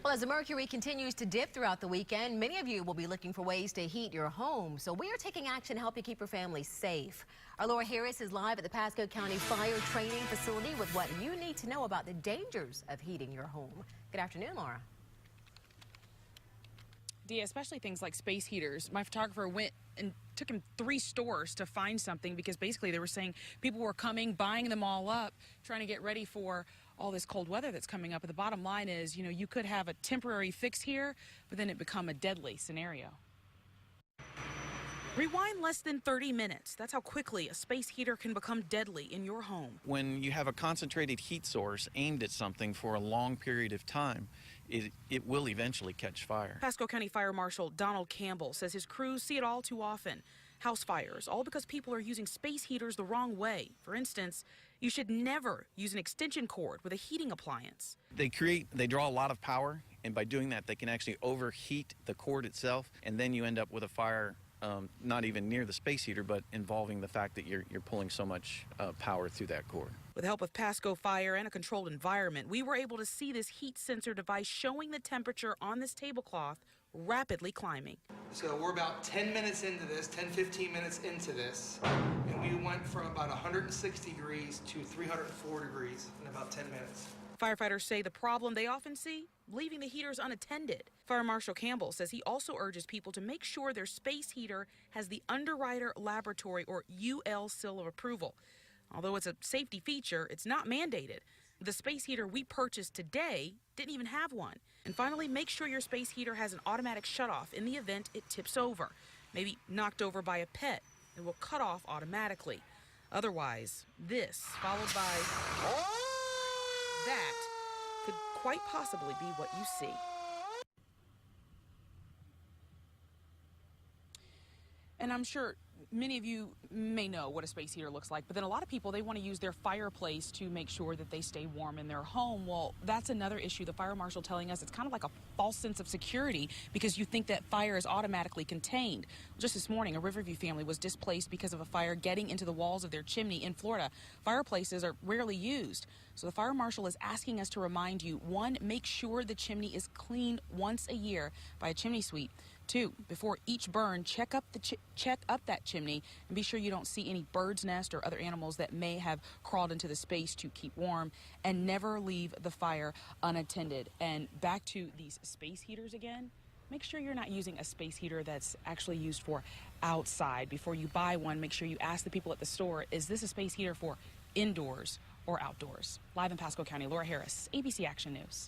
Well, as the mercury continues to dip throughout the weekend, many of you will be looking for ways to heat your home. So we are taking action to help you keep your family safe. Our Laura Harris is live at the Pasco County Fire Training Facility with what you need to know about the dangers of heating your home. Good afternoon, Laura. Dia, especially things like space heaters. My photographer went and took him 3 stores to find something because basically they were saying people were coming, buying them all up, trying to get ready for all this cold weather that's coming up. But the bottom line is, you could have a temporary fix here, but then it become a deadly scenario. Rewind less than 30 minutes. That's how quickly a space heater can become deadly in your home. When you have a concentrated heat source aimed at something for a long period of time, it will eventually catch fire. Pasco County Fire Marshal Donald Campbell says his crews see it all too often. House fires, all because people are using space heaters the wrong way. For instance, you should never use an extension cord with a heating appliance. They draw a lot of power, and by doing that, they can actually overheat the cord itself, and then you end up with a fire not even near the space heater, but involving the fact that you're pulling so much power through that cord. With the help of Pasco Fire and a controlled environment, we were able to see this heat sensor device showing the temperature on this tablecloth rapidly climbing. So we're about 10 minutes into this, 15 minutes into this, and we went from about 160 degrees to 304 degrees in about 10 minutes. Firefighters say the problem they often see, leaving the heaters unattended. Fire Marshal Campbell says he also urges people to make sure their space heater has the Underwriter Laboratory or UL seal of approval. Although it's a safety feature, it's not mandated. The space heater we purchased today didn't even have one. And finally, make sure your space heater has an automatic shutoff in the event it tips over. Maybe knocked over by a pet. It will cut off automatically. Otherwise, this, followed by that, could quite possibly be what you see. And I'm sure many of you may know what a space heater looks like, but then a lot of people, they want to use their fireplace to make sure that they stay warm in their home. Well, that's another issue. The fire marshal telling us it's kind of like a false sense of security because you think that fire is automatically contained. Just this morning, a Riverview family was displaced because of a fire getting into the walls of their chimney in Florida. Fireplaces are rarely used. So the fire marshal is asking us to remind you, 1, make sure the chimney is cleaned once a year by a chimney sweep. 2, before each burn, check up that chimney and be sure you don't see any bird's nest or other animals that may have crawled into the space to keep warm, and never leave the fire unattended. And back to these space heaters again, make sure you're not using a space heater that's actually used for outside. Before you buy one, make sure you ask the people at the store, is this a space heater for indoors or outdoors? Live in Pasco County, Laura Harris, ABC Action News.